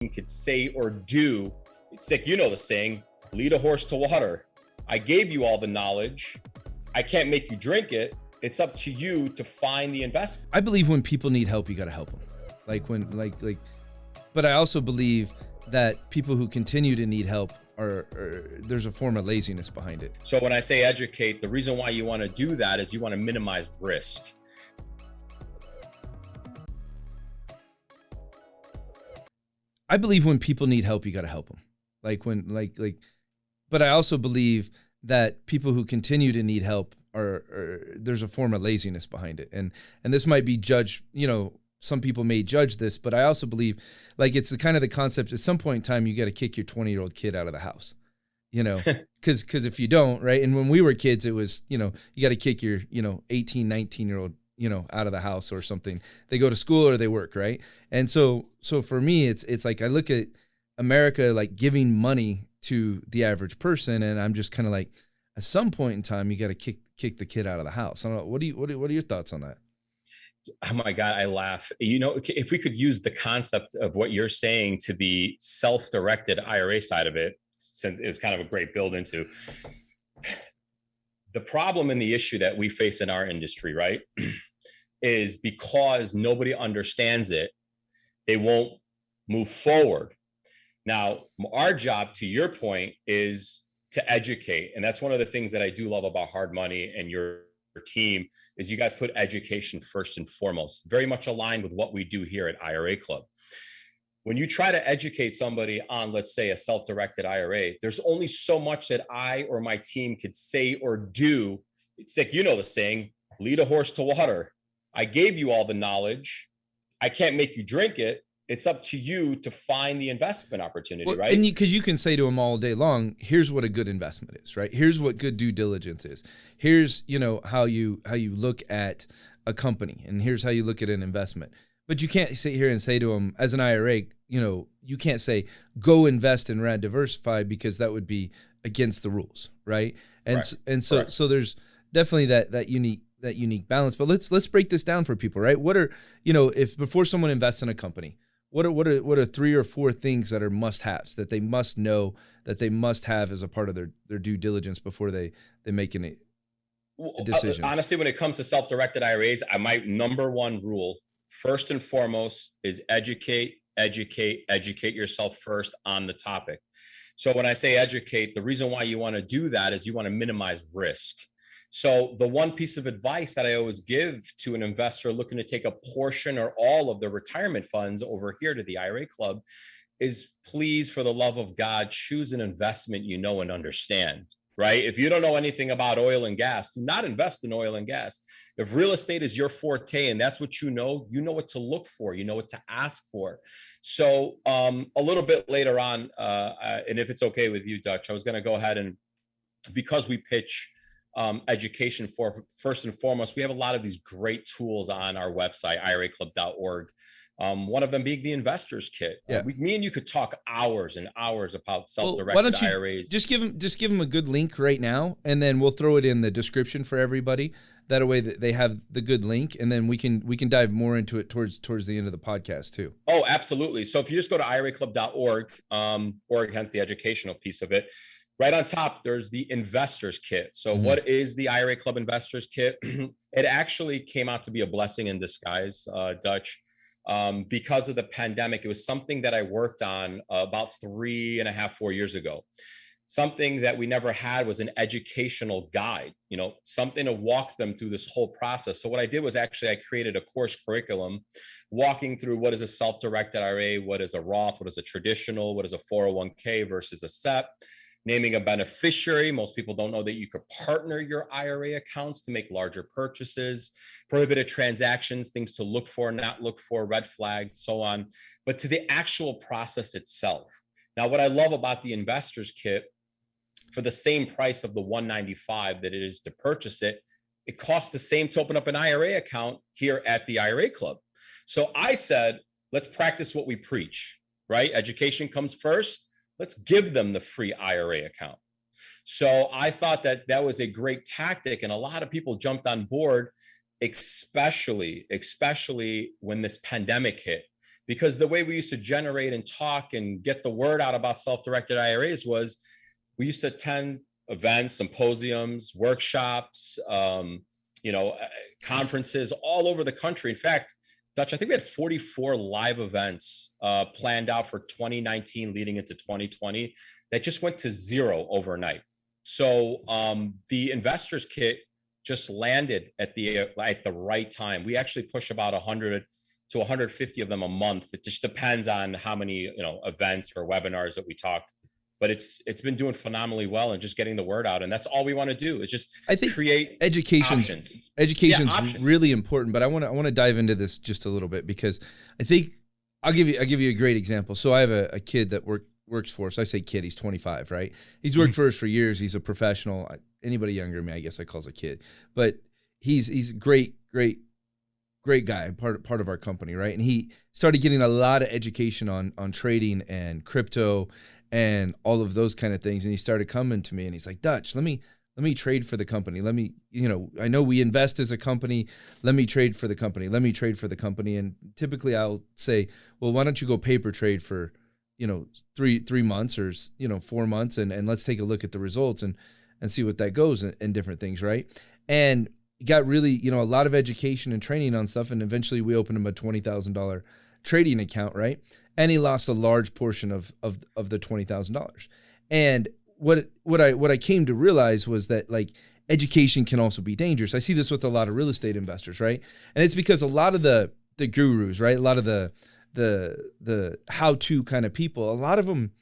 could say or do. It's like, you know the saying, lead a horse to water. I gave you all the knowledge. I can't make you drink it. It's up to you to find the investment. I believe when people need help, you got to help them. But I also believe that people who continue to need help are there's a form of laziness behind it. So when I say educate, the reason why you want to do that is you want to minimize risk. I believe when people need help, you got to help them. But I also believe that people who continue to need help are there's a form of laziness behind it. And this might be judged, some people may judge this, but I also believe it's the kind of the concept at some point in time, you got to kick your 20-year-old kid out of the house, because if you don't, right. And when we were kids, it was, you got to kick your, 18, 19-year-old, out of the house or something. They go to school or they work. Right. And so for me, it's like, I look at America, giving money to the average person. And I'm just kind of at some point in time, you got to kick the kid out of the house. I don't know. What are your thoughts on that? Oh my God, I laugh. If we could use the concept of what you're saying to the self-directed IRA side of it, since it was kind of a great build into the problem and the issue that we face in our industry, right, is because nobody understands it, they won't move forward. Now, our job, to your point, is to educate. And that's one of the things that I do love about Hard Money and your team is you guys put education first and foremost, very much aligned with what we do here at IRA Club. When you try to educate somebody on, let's say, a self-directed IRA, there's only so much that I or my team could say or do. It's like, you know the saying, lead a horse to water. I gave you all the knowledge. I can't make you drink it. It's up to you to find the investment opportunity, right? And because you can say to them all day long, here's what a good investment is, right? Here's what good due diligence is. Here's, how you look at a company, and here's how you look at an investment. But you can't sit here and say to them, as an IRA, you can't say, go invest in Rad Diversified, because that would be against the rules, right? So there's definitely that unique balance. But let's break this down for people, right? What are, if before someone invests in a company, what are 3 or 4 things that are must-haves that they must know, that they must have as a part of their due diligence before they make a decision? Honestly, when it comes to self-directed IRAs, my number one rule, first and foremost, is educate yourself first on the topic. So when I say educate, the reason why you want to do that is you want to minimize risk. So the one piece of advice that I always give to an investor looking to take a portion or all of their retirement funds over here to the IRA Club is, please, for the love of God, choose an investment you know and understand, right? If you don't know anything about oil and gas, do not invest in oil and gas. If real estate is your forte and that's what you know what to look for, you know what to ask for. So a little bit later on, and if it's okay with you, Dutch, I was going to go ahead and, because we pitch education for first and foremost, we have a lot of these great tools on our website, iraclub.org. One of them being the Investors Kit. Yeah. Me and you could talk hours and hours about self-directed IRAs. Just give them a good link right now, and then we'll throw it in the description for everybody. That way that they have the good link, and then we can dive more into it towards the end of the podcast too. Oh, absolutely. So if you just go to iraclub.org, or hence the educational piece of it, right on top, there's the Investors Kit. So what is the IRA Club Investors Kit? It actually came out to be a blessing in disguise, Dutch. Because of the pandemic, it was something that I worked on about 3.5, 4 years ago. Something that we never had was an educational guide, something to walk them through this whole process. So what I did was I created a course curriculum walking through what is a self-directed IRA, what is a Roth, what is a traditional, what is a 401k versus a SEP. Naming a beneficiary. Most people don't know that you could partner your IRA accounts to make larger purchases, prohibited transactions, things to look for, not look for, red flags, so on. But to the actual process itself. Now, what I love about the Investors Kit, for the same price of the $195 that it is to purchase it, it costs the same to open up an IRA account here at the IRA Club. So I said, let's practice what we preach, right? Education comes first. Let's give them the free IRA account. So I thought that was a great tactic, and a lot of people jumped on board, especially when this pandemic hit, because the way we used to generate and talk and get the word out about self-directed IRAs was we used to attend events, symposiums, workshops, conferences all over the country. In fact, Dutch, I think we had 44 live events planned out for 2019 leading into 2020 that just went to zero overnight. So the investors kit just landed at the right time. We actually push about 100 to 150 of them a month. It just depends on how many events or webinars that we talk. But it's been doing phenomenally well and just getting the word out. And that's all we want to do is just create education's really important. But I want to dive into this just a little bit, because I think I'll give you a great example. So I have a kid that works for us. I say kid, he's 25, right? He's worked for us for years. He's a professional. Anybody younger than me, I guess I calls a kid. But he's a great guy, part of our company, right? And he started getting a lot of education on trading and crypto and all of those kind of things. And he started coming to me and he's like, Dutch, let me trade for the company. Let me, I know we invest as a company. Let me trade for the company. Let me trade for the company. And typically I'll say, well, why don't you go paper trade for, 3 months or, 4 months and let's take a look at the results and see what that goes and different things. Right. And he got really, a lot of education and training on stuff. And eventually we opened him a $20,000 trading account. Right. And he lost a large portion of the $20,000. And what I came to realize was that, like, education can also be dangerous. I see this with a lot of real estate investors, right? And it's because a lot of the gurus, right? A lot of the how-to kind of people, a lot of them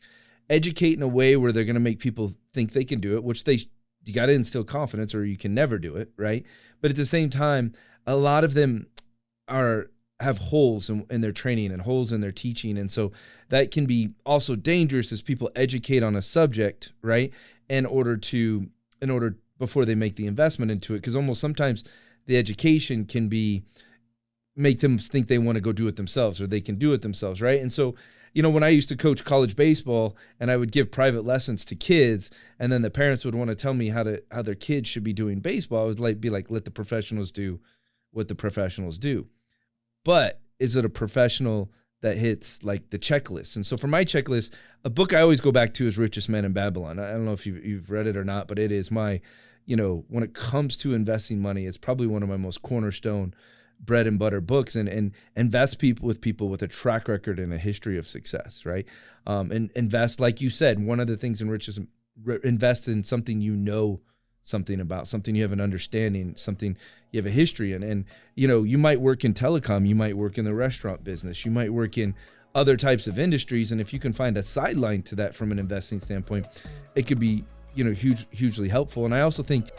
educate in a way where they're going to make people think they can do it, which you got to instill confidence or you can never do it, right? But at the same time, a lot of them have holes in their training and holes in their teaching. And so that can be also dangerous as people educate on a subject, right? In order before they make the investment into it. Because almost sometimes the education can make them think they want to go do it themselves or they can do it themselves, right? And so, when I used to coach college baseball and I would give private lessons to kids, and then the parents would want to tell me how their kids should be doing baseball, I would be like, let the professionals do what the professionals do. But is it a professional that hits like the checklist? And so for my checklist, a book I always go back to is Richest Man in Babylon. I don't know if you've read it or not, but it is my, when it comes to investing money, it's probably one of my most cornerstone bread and butter books, and invest with people with a track record and a history of success, right? And invest, like you said, one of the things in invest in something something about, something you have an understanding, something you have a history in. And, you might work in telecom, you might work in the restaurant business, you might work in other types of industries. And if you can find a sideline to that from an investing standpoint, it could be, hugely helpful. And I also think